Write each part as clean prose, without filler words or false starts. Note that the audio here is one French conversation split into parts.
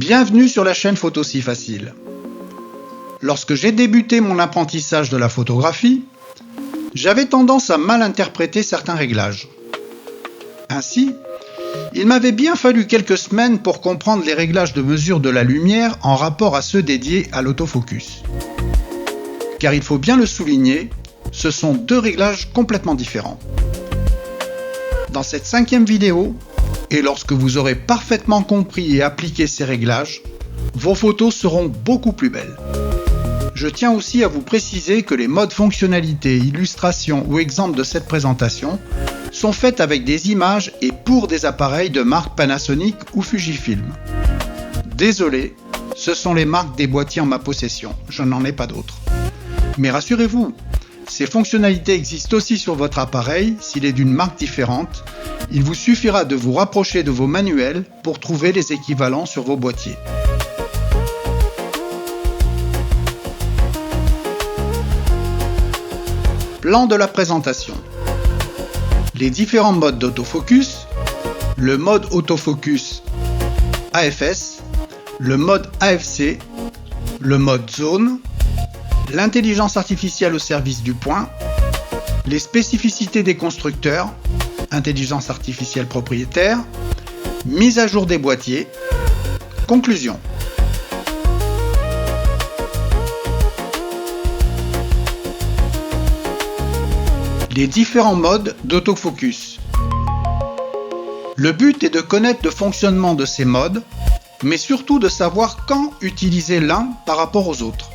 Bienvenue sur la chaîne Photo Si Facile. Lorsque j'ai débuté mon apprentissage de la photographie, j'avais tendance à mal interpréter certains réglages. Ainsi, il m'avait bien fallu quelques semaines pour comprendre les réglages de mesure de la lumière en rapport à ceux dédiés à l'autofocus. Car il faut bien le souligner, ce sont deux réglages complètement différents. Dans cette 5e vidéo, et lorsque vous aurez parfaitement compris et appliqué ces réglages, vos photos seront beaucoup plus belles. Je tiens aussi à vous préciser que les modes fonctionnalités, illustrations ou exemples de cette présentation sont faits avec des images et pour des appareils de marque Panasonic ou Fujifilm. Désolé, ce sont les marques des boîtiers en ma possession, je n'en ai pas d'autres. Mais rassurez-vous, ces fonctionnalités existent aussi sur votre appareil s'il est d'une marque différente. Il vous suffira de vous rapprocher de vos manuels pour trouver les équivalents sur vos boîtiers. Plan de la présentation. Les différents modes d'autofocus, le mode autofocus AFS, le mode AFC, le mode zone, l'intelligence artificielle au service du point, les spécificités des constructeurs, intelligence artificielle propriétaire, mise à jour des boîtiers, conclusion. Les différents modes d'autofocus. Le but est de connaître le fonctionnement de ces modes, mais surtout de savoir quand utiliser l'un par rapport aux autres.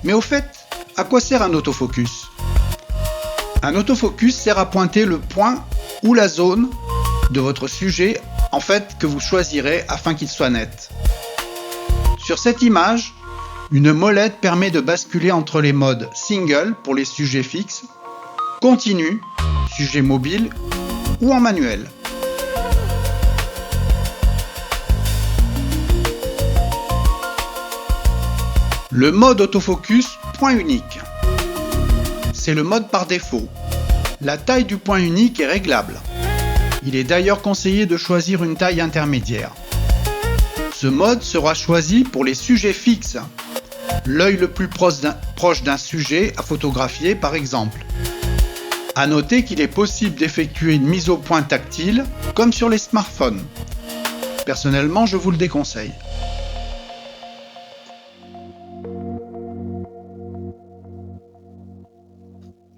Mais au fait, à quoi sert un autofocus ? Un autofocus sert à pointer le point ou la zone de votre sujet, que vous choisirez afin qu'il soit net. Sur cette image, une molette permet de basculer entre les modes single pour les sujets fixes, continu, sujet mobile ou en manuel. Le mode autofocus point unique. C'est le mode par défaut. La taille du point unique est réglable. Il est d'ailleurs conseillé de choisir une taille intermédiaire. Ce mode sera choisi pour les sujets fixes, l'œil le plus proche d'un sujet à photographier par exemple. À noter qu'il est possible d'effectuer une mise au point tactile comme sur les smartphones. Personnellement, je vous le déconseille.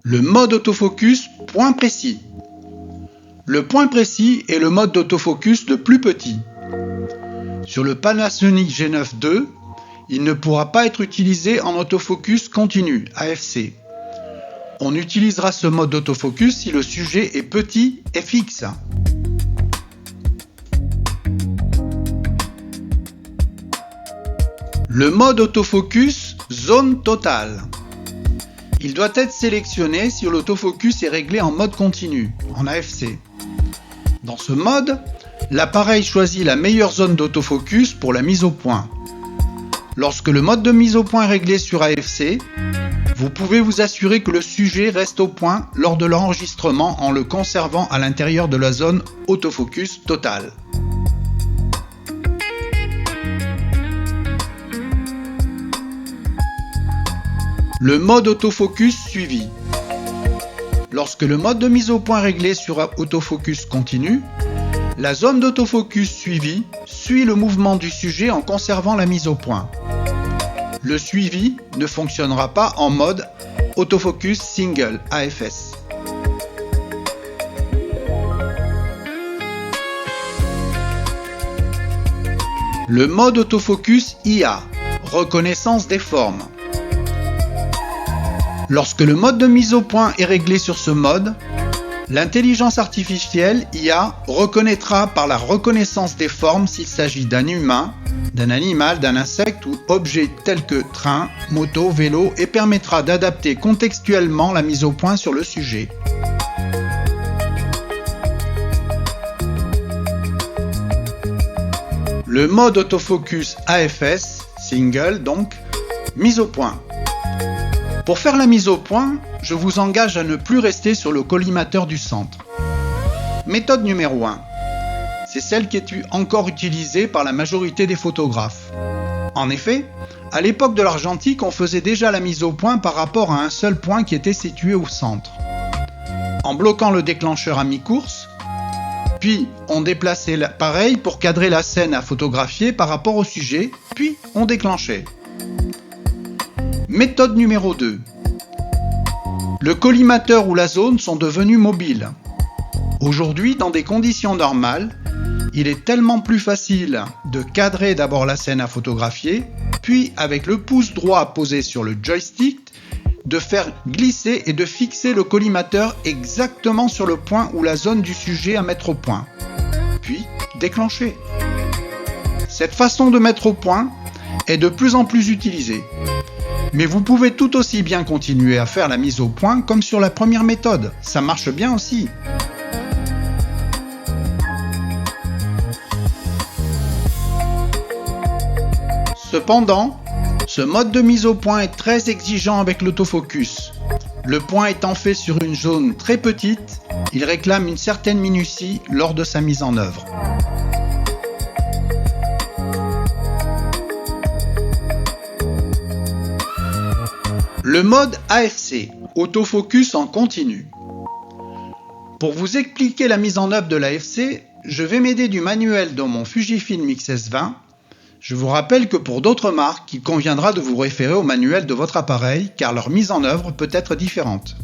Le mode autofocus point précis. Le point précis est le mode d'autofocus le plus petit. Sur le Panasonic G9 II, il ne pourra pas être utilisé en autofocus continu, AFC. On utilisera ce mode d'autofocus si le sujet est petit et fixe. Le mode autofocus zone totale. Il doit être sélectionné si l'autofocus est réglé en mode continu, en AFC. Dans ce mode, l'appareil choisit la meilleure zone d'autofocus pour la mise au point. Lorsque le mode de mise au point est réglé sur AFC, vous pouvez vous assurer que le sujet reste au point lors de l'enregistrement en le conservant à l'intérieur de la zone autofocus totale. Le mode autofocus suivi. Lorsque le mode de mise au point est réglé sur autofocus continu, la zone d'autofocus suivi suit le mouvement du sujet en conservant la mise au point. Le suivi ne fonctionnera pas en mode autofocus single AFS. Le mode autofocus IA, reconnaissance des formes. Lorsque le mode de mise au point est réglé sur ce mode, l'intelligence artificielle IA reconnaîtra par la reconnaissance des formes s'il s'agit d'un humain, d'un animal, d'un insecte ou objet tel que train, moto, vélo et permettra d'adapter contextuellement la mise au point sur le sujet. Le mode autofocus AFS, single donc, mise au point. Pour faire la mise au point, je vous engage à ne plus rester sur le collimateur du centre. Méthode numéro 1. c'est celle qui est encore utilisée par la majorité des photographes. En effet, à l'époque de l'argentique, on faisait déjà la mise au point par rapport à un seul point qui était situé au centre. En bloquant le déclencheur à mi-course, puis on déplaçait l'appareil pour cadrer la scène à photographier par rapport au sujet, puis on déclenchait. Méthode numéro 2. Le collimateur ou la zone sont devenus mobiles. Aujourd'hui, dans des conditions normales, il est tellement plus facile de cadrer d'abord la scène à photographier, puis avec le pouce droit posé sur le joystick, de faire glisser et de fixer le collimateur exactement sur le point ou la zone du sujet à mettre au point, puis déclencher. Cette façon de mettre au point est de plus en plus utilisée. Mais vous pouvez tout aussi bien continuer à faire la mise au point comme sur la première méthode, ça marche bien aussi. Cependant, ce mode de mise au point est très exigeant avec l'autofocus. Le point étant fait sur une zone très petite, il réclame une certaine minutie lors de sa mise en œuvre. Le mode AFC, autofocus en continu. Pour vous expliquer la mise en œuvre de l'AFC, je vais m'aider du manuel dans mon Fujifilm X-S20. Je vous rappelle que pour d'autres marques, il conviendra de vous référer au manuel de votre appareil car leur mise en œuvre peut être différente.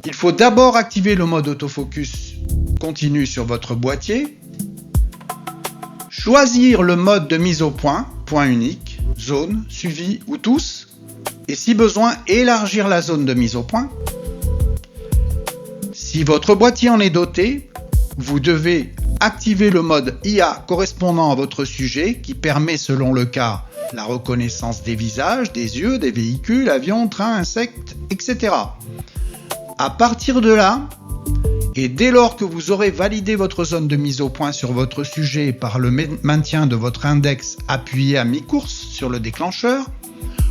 Il faut d'abord activer le mode autofocus continu sur votre boîtier, choisir le mode de mise au point, point unique, zone, suivi ou tous, et si besoin, élargir la zone de mise au point. Si votre boîtier en est doté, vous devez activer le mode IA correspondant à votre sujet qui permet selon le cas la reconnaissance des visages, des yeux, des véhicules, avions, trains, insectes, etc. À partir de là, et dès lors que vous aurez validé votre zone de mise au point sur votre sujet par le maintien de votre index appuyé à mi-course sur le déclencheur,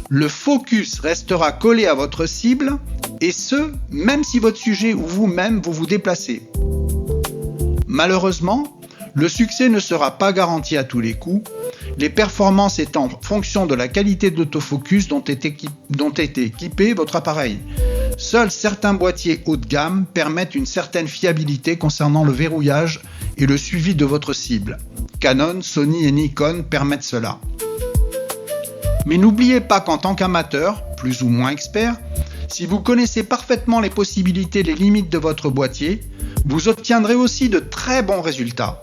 le focus restera collé à votre cible et ce, même si votre sujet ou vous-même vous déplacez. Malheureusement, le succès ne sera pas garanti à tous les coups, les performances étant en fonction de la qualité d'autofocus dont est équipé votre appareil. Seuls certains boîtiers haut de gamme permettent une certaine fiabilité concernant le verrouillage et le suivi de votre cible. Canon, Sony et Nikon permettent cela. Mais n'oubliez pas qu'en tant qu'amateur, plus ou moins expert, si vous connaissez parfaitement les possibilités et les limites de votre boîtier, vous obtiendrez aussi de très bons résultats.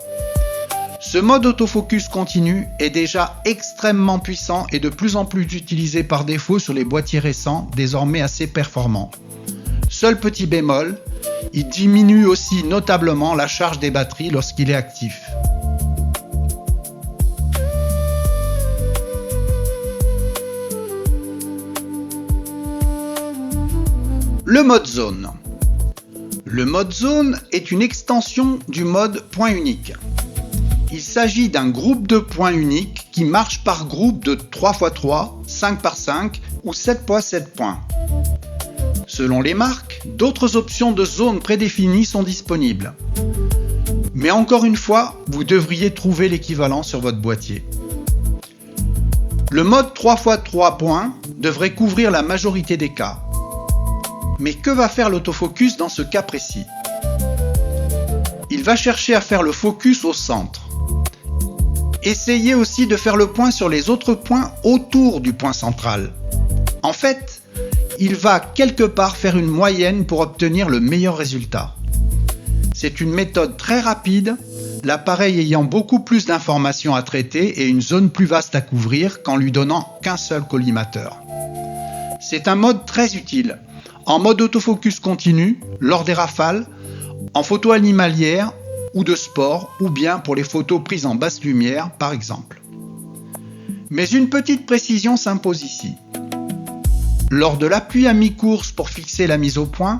Ce mode autofocus continu est déjà extrêmement puissant et de plus en plus utilisé par défaut sur les boîtiers récents, désormais assez performants. Seul petit bémol, il diminue aussi notablement la charge des batteries lorsqu'il est actif. Le mode zone. Le mode zone est une extension du mode point unique. Il s'agit d'un groupe de points uniques qui marche par groupe de 3x3, 5x5 ou 7x7 points. Selon les marques, d'autres options de zone prédéfinies sont disponibles. Mais encore une fois, vous devriez trouver l'équivalent sur votre boîtier. Le mode 3x3 points devrait couvrir la majorité des cas. Mais que va faire l'autofocus dans ce cas précis ? Il va chercher à faire le focus au centre. Essayez aussi de faire le point sur les autres points autour du point central. En fait, il va quelque part faire une moyenne pour obtenir le meilleur résultat. C'est une méthode très rapide, l'appareil ayant beaucoup plus d'informations à traiter et une zone plus vaste à couvrir qu'en lui donnant qu'un seul collimateur. C'est un mode très utile, en mode autofocus continu, lors des rafales, en photo animalière ou de sport, ou bien pour les photos prises en basse lumière, par exemple. Mais une petite précision s'impose ici. Lors de l'appui à mi-course pour fixer la mise au point,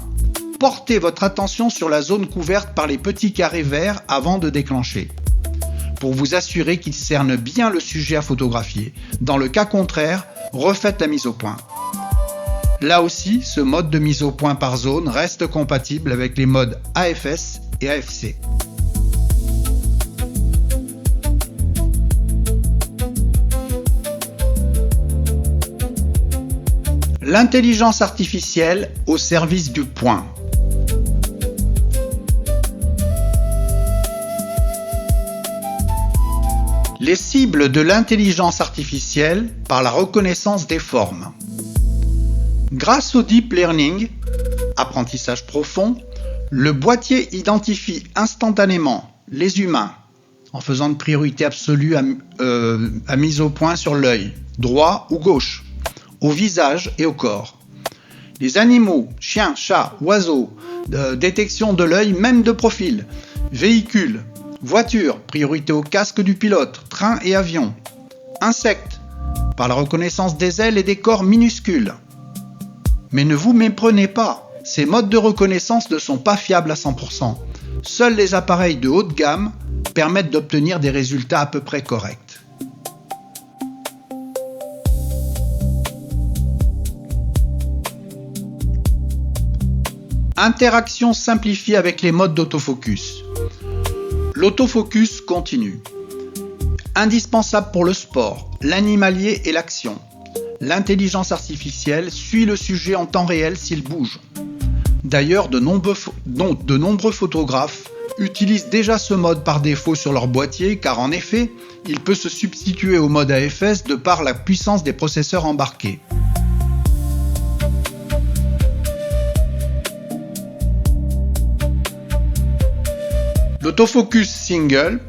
portez votre attention sur la zone couverte par les petits carrés verts avant de déclencher, pour vous assurer qu'il cerne bien le sujet à photographier. Dans le cas contraire, refaites la mise au point. Là aussi, ce mode de mise au point par zone reste compatible avec les modes AFS et AFC. L'intelligence artificielle au service du point. Les cibles de l'intelligence artificielle par la reconnaissance des formes. Grâce au deep learning, apprentissage profond, le boîtier identifie instantanément les humains en faisant de priorité absolue à mise au point sur l'œil, droit ou gauche, au visage et au corps. Les animaux, chiens, chats, oiseaux, détection de l'œil même de profil, véhicules, voitures, priorité au casque du pilote, train et avion, insectes, par la reconnaissance des ailes et des corps minuscules. Mais ne vous méprenez pas, ces modes de reconnaissance ne sont pas fiables à 100%. Seuls les appareils de haute gamme permettent d'obtenir des résultats à peu près corrects. Interaction simplifiée avec les modes d'autofocus. L'autofocus continu. Indispensable pour le sport, l'animalier et l'action. L'intelligence artificielle suit le sujet en temps réel s'il bouge. D'ailleurs, de nombreux photographes utilisent déjà ce mode par défaut sur leur boîtier car en effet, il peut se substituer au mode AFS de par la puissance des processeurs embarqués. L'autofocus single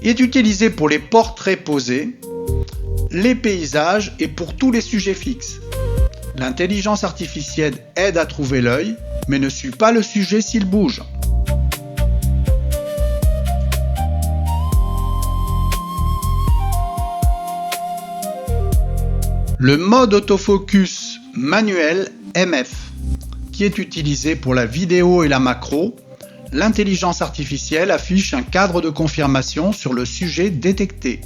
est utilisé pour les portraits posés, les paysages et pour tous les sujets fixes. L'intelligence artificielle aide à trouver l'œil, mais ne suit pas le sujet s'il bouge. Le mode autofocus manuel MF, qui est utilisé pour la vidéo et la macro, l'intelligence artificielle affiche un cadre de confirmation sur le sujet détecté.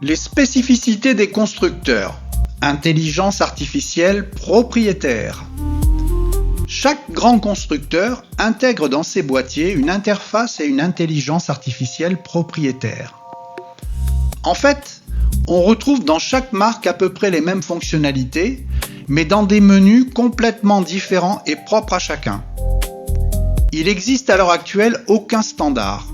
Les spécificités des constructeurs. Intelligence artificielle propriétaire. Chaque grand constructeur intègre dans ses boîtiers une interface et une intelligence artificielle propriétaire. En fait, on retrouve dans chaque marque à peu près les mêmes fonctionnalités, mais dans des menus complètement différents et propres à chacun. Il n'existe à l'heure actuelle aucun standard.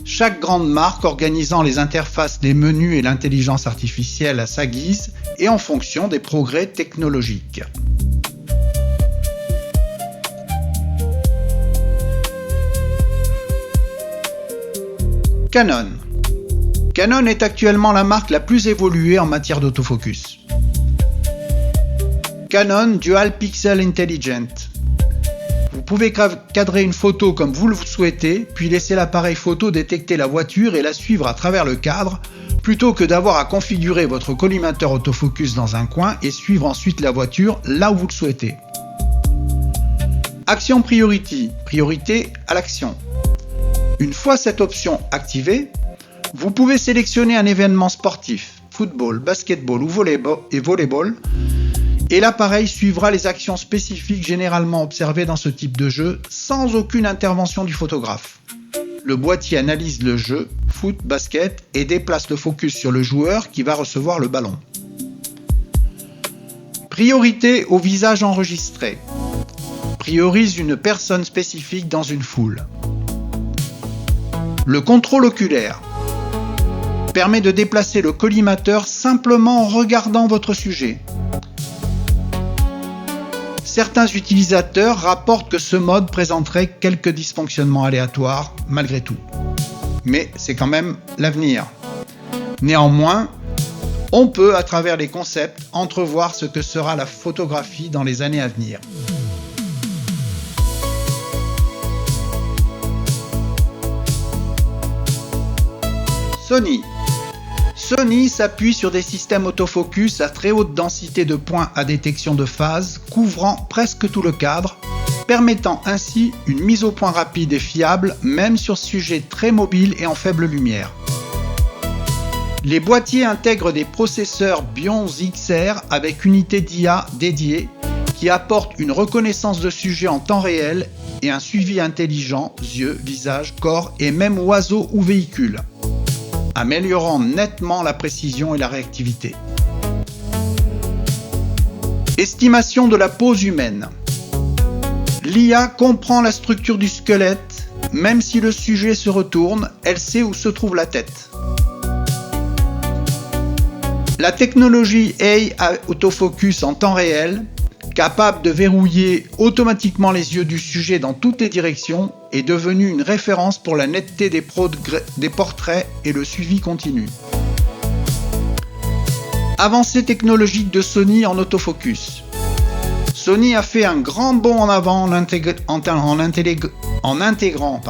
Chaque grande marque organisant les interfaces, les menus et l'intelligence artificielle à sa guise et en fonction des progrès technologiques. Canon. Canon est actuellement la marque la plus évoluée en matière d'autofocus. Canon Dual Pixel Intelligent. Vous pouvez cadrer une photo comme vous le souhaitez, puis laisser l'appareil photo détecter la voiture et la suivre à travers le cadre, plutôt que d'avoir à configurer votre collimateur autofocus dans un coin et suivre ensuite la voiture là où vous le souhaitez. Action Priority, priorité à l'action. Une fois cette option activée, vous pouvez sélectionner un événement sportif, football, basketball ou volleyball, et l'appareil suivra les actions spécifiques généralement observées dans ce type de jeu sans aucune intervention du photographe. Le boîtier analyse le jeu, foot, basket, et déplace le focus sur le joueur qui va recevoir le ballon. Priorité au visage enregistré. Priorise une personne spécifique dans une foule. Le contrôle oculaire permet de déplacer le collimateur simplement en regardant votre sujet. Certains utilisateurs rapportent que ce mode présenterait quelques dysfonctionnements aléatoires malgré tout. Mais c'est quand même l'avenir. Néanmoins, on peut, à travers les concepts, entrevoir ce que sera la photographie dans les années à venir. Sony s'appuie sur des systèmes autofocus à très haute densité de points à détection de phase, couvrant presque tout le cadre, permettant ainsi une mise au point rapide et fiable, même sur sujets très mobiles et en faible lumière. Les boîtiers intègrent des processeurs Bions XR avec unité d'IA dédiée qui apporte une reconnaissance de sujet en temps réel et un suivi intelligent, yeux, visage, corps et même oiseaux ou véhicules, améliorant nettement la précision et la réactivité. Estimation de la pose humaine. L'IA comprend la structure du squelette, même si le sujet se retourne, elle sait où se trouve la tête. La technologie AI Autofocus en temps réel, capable de verrouiller automatiquement les yeux du sujet dans toutes les directions, est devenue une référence pour la netteté des portraits et le suivi continu. Avancée technologique de Sony en autofocus. Sony a fait un grand bond en avant en intégrant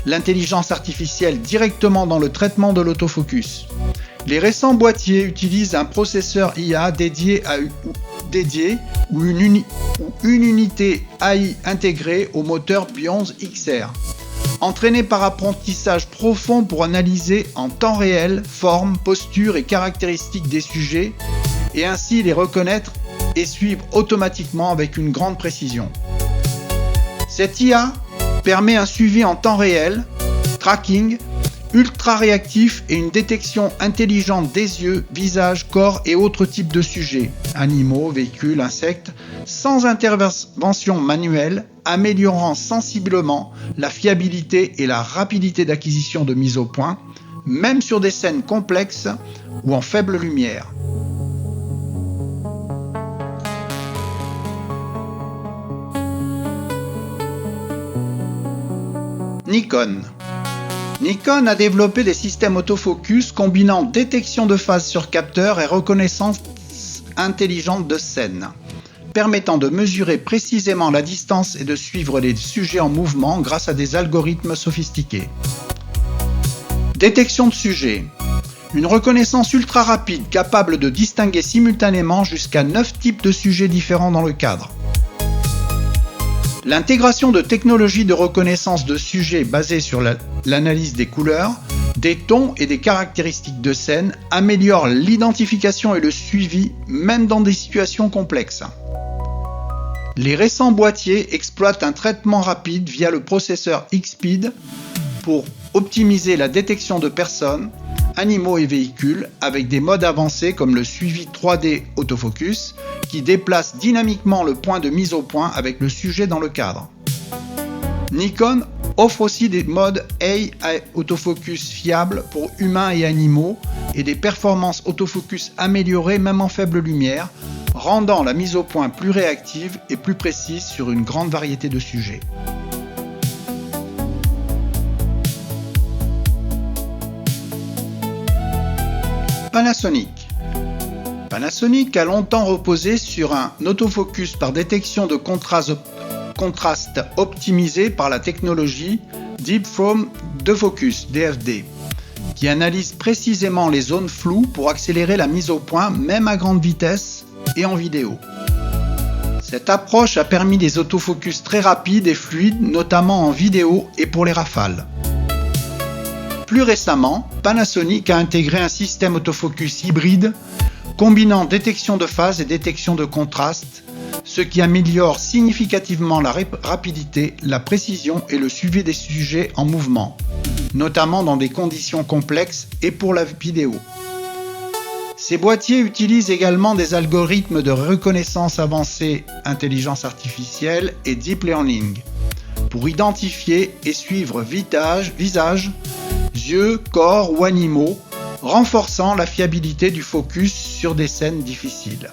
l'intelligence artificielle directement dans le traitement de l'autofocus. Les récents boîtiers utilisent un processeur IA dédié ou une unité AI intégrée au moteur Bionz XR, entraîné par apprentissage profond pour analyser en temps réel forme, posture et caractéristiques des sujets et ainsi les reconnaître et suivre automatiquement avec une grande précision. Cette IA permet un suivi en temps réel, tracking, ultra réactif et une détection intelligente des yeux, visage, corps et autres types de sujets, animaux, véhicules, insectes, sans intervention manuelle, améliorant sensiblement la fiabilité et la rapidité d'acquisition de mise au point, même sur des scènes complexes ou en faible lumière. Nikon a développé des systèmes autofocus combinant détection de phase sur capteur et reconnaissance intelligente de scène, permettant de mesurer précisément la distance et de suivre les sujets en mouvement grâce à des algorithmes sophistiqués. Détection de sujets. Une reconnaissance ultra rapide capable de distinguer simultanément jusqu'à 9 types de sujets différents dans le cadre. L'intégration de technologies de reconnaissance de sujets basées sur l'analyse des couleurs, des tons et des caractéristiques de scène améliore l'identification et le suivi même dans des situations complexes. Les récents boîtiers exploitent un traitement rapide via le processeur X-Speed pour optimiser la détection de personnes, animaux et véhicules avec des modes avancés comme le suivi 3D autofocus qui déplace dynamiquement le point de mise au point avec le sujet dans le cadre. Nikon offre aussi des modes AI autofocus fiables pour humains et animaux et des performances autofocus améliorées même en faible lumière, rendant la mise au point plus réactive et plus précise sur une grande variété de sujets. Panasonic a longtemps reposé sur un autofocus par détection de contraste optimisé par la technologie Deep Frame de Focus (DFD), qui analyse précisément les zones floues pour accélérer la mise au point même à grande vitesse et en vidéo. Cette approche a permis des autofocus très rapides et fluides, notamment en vidéo et pour les rafales. Plus récemment, Panasonic a intégré un système autofocus hybride combinant détection de phase et détection de contraste, ce qui améliore significativement la rapidité, la précision et le suivi des sujets en mouvement, notamment dans des conditions complexes et pour la vidéo. Ces boîtiers utilisent également des algorithmes de reconnaissance avancée, intelligence artificielle et deep learning pour identifier et suivre visage, yeux, corps ou animaux, renforçant la fiabilité du focus sur des scènes difficiles.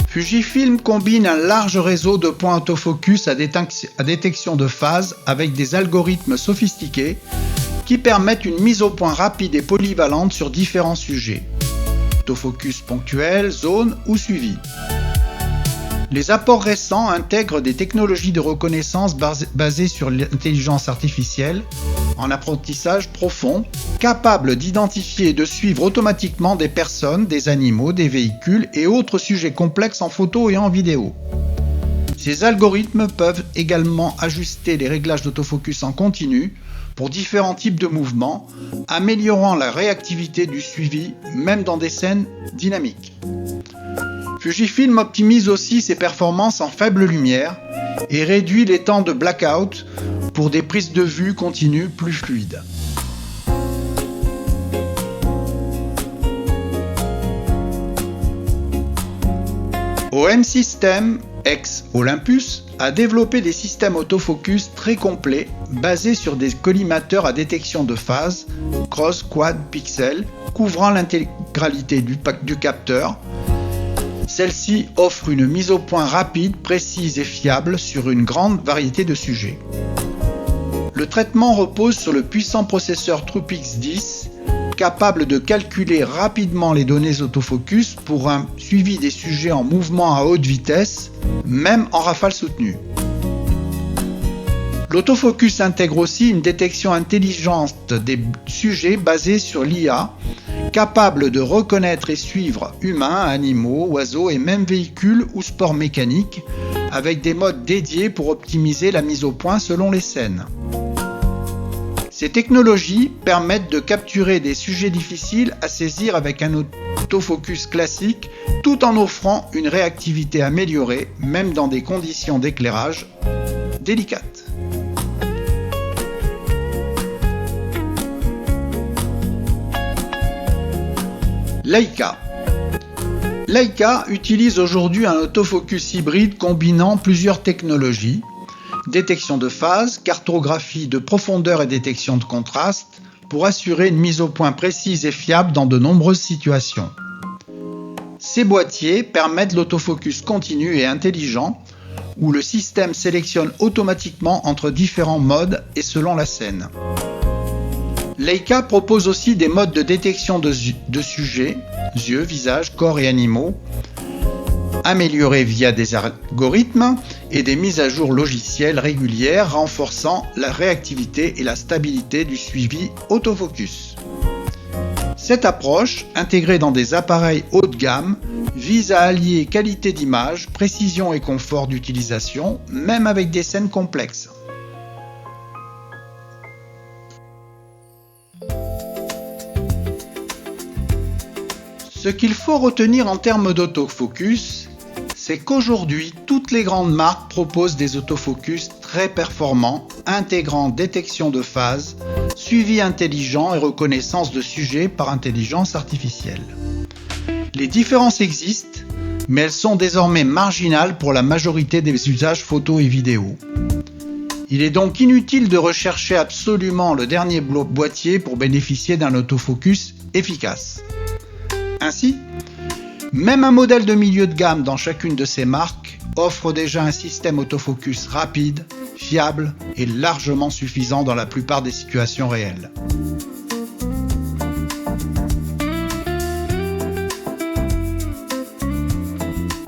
Fujifilm combine un large réseau de points autofocus à détection de phase avec des algorithmes sophistiqués qui permettent une mise au point rapide et polyvalente sur différents sujets. Autofocus ponctuel, zone ou suivi. Les apports récents intègrent des technologies de reconnaissance basées sur l'intelligence artificielle en apprentissage profond, capables d'identifier et de suivre automatiquement des personnes, des animaux, des véhicules et autres sujets complexes en photo et en vidéo. Ces algorithmes peuvent également ajuster les réglages d'autofocus en continu pour différents types de mouvements, améliorant la réactivité du suivi même dans des scènes dynamiques. Fujifilm optimise aussi ses performances en faible lumière et réduit les temps de blackout pour des prises de vue continues plus fluides. OM System, ex-Olympus, a développé des systèmes autofocus très complets basés sur des collimateurs à détection de phase cross quad pixel couvrant l'intégralité du capteur. Celle-ci offre une mise au point rapide, précise et fiable sur une grande variété de sujets. Le traitement repose sur le puissant processeur TruePix10, capable de calculer rapidement les données autofocus pour un suivi des sujets en mouvement à haute vitesse, même en rafale soutenue. L'autofocus intègre aussi une détection intelligente des sujets basée sur l'IA, capable de reconnaître et suivre humains, animaux, oiseaux et même véhicules ou sports mécaniques, avec des modes dédiés pour optimiser la mise au point selon les scènes. Ces technologies permettent de capturer des sujets difficiles à saisir avec un autofocus classique, tout en offrant une réactivité améliorée, même dans des conditions d'éclairage délicates. Leica. Leica utilise aujourd'hui un autofocus hybride combinant plusieurs technologies: détection de phase, cartographie de profondeur et détection de contraste, pour assurer une mise au point précise et fiable dans de nombreuses situations. Ces boîtiers permettent l'autofocus continu et intelligent, où le système sélectionne automatiquement entre différents modes et selon la scène. Leica propose aussi des modes de détection de sujets, yeux, visages, corps et animaux, améliorés via des algorithmes et des mises à jour logicielles régulières renforçant la réactivité et la stabilité du suivi autofocus. Cette approche, intégrée dans des appareils haut de gamme, vise à allier qualité d'image, précision et confort d'utilisation, même avec des scènes complexes. Ce qu'il faut retenir en termes d'autofocus, c'est qu'aujourd'hui, toutes les grandes marques proposent des autofocus très performants, intégrant détection de phase, suivi intelligent et reconnaissance de sujets par intelligence artificielle. Les différences existent, mais elles sont désormais marginales pour la majorité des usages photo et vidéo. Il est donc inutile de rechercher absolument le dernier boîtier pour bénéficier d'un autofocus efficace. Ainsi, même un modèle de milieu de gamme dans chacune de ces marques offre déjà un système autofocus rapide, fiable et largement suffisant dans la plupart des situations réelles.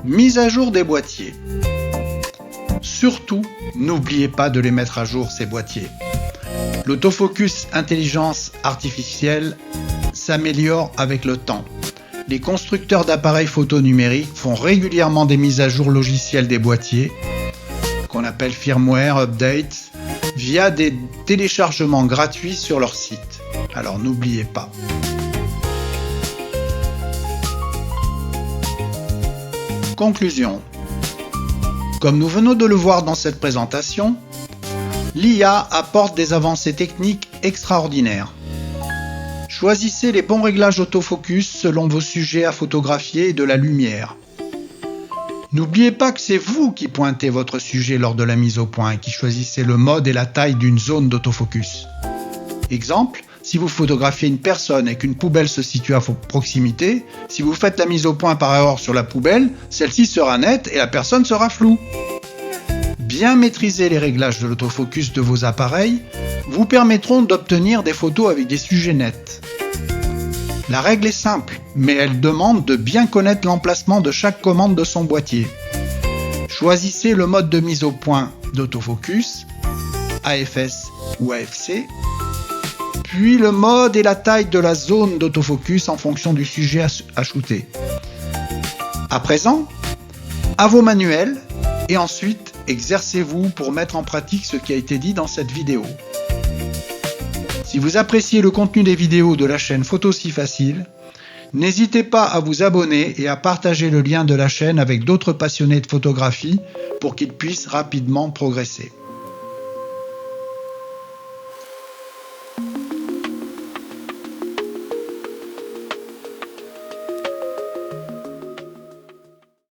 Mise à jour des boîtiers. Surtout, n'oubliez pas de les mettre à jour, ces boîtiers. L'autofocus intelligence artificielle s'améliore avec le temps. Les constructeurs d'appareils photo numériques font régulièrement des mises à jour logicielles des boîtiers, qu'on appelle firmware updates, via des téléchargements gratuits sur leur site. Alors n'oubliez pas. Conclusion. Comme nous venons de le voir dans cette présentation, l'IA apporte des avancées techniques extraordinaires. Choisissez les bons réglages autofocus selon vos sujets à photographier et de la lumière. N'oubliez pas que c'est vous qui pointez votre sujet lors de la mise au point et qui choisissez le mode et la taille d'une zone d'autofocus. Exemple, si vous photographiez une personne et qu'une poubelle se situe à proximité, si vous faites la mise au point par erreur sur la poubelle, celle-ci sera nette et la personne sera floue. Bien maîtriser les réglages de l'autofocus de vos appareils vous permettront d'obtenir des photos avec des sujets nets. La règle est simple, mais elle demande de bien connaître l'emplacement de chaque commande de son boîtier. Choisissez le mode de mise au point d'autofocus, AFS ou AFC, puis le mode et la taille de la zone d'autofocus en fonction du sujet à shooter. À présent, à vos manuels et ensuite exercez-vous pour mettre en pratique ce qui a été dit dans cette vidéo. Si vous appréciez le contenu des vidéos de la chaîne Photo Si Facile, n'hésitez pas à vous abonner et à partager le lien de la chaîne avec d'autres passionnés de photographie pour qu'ils puissent rapidement progresser.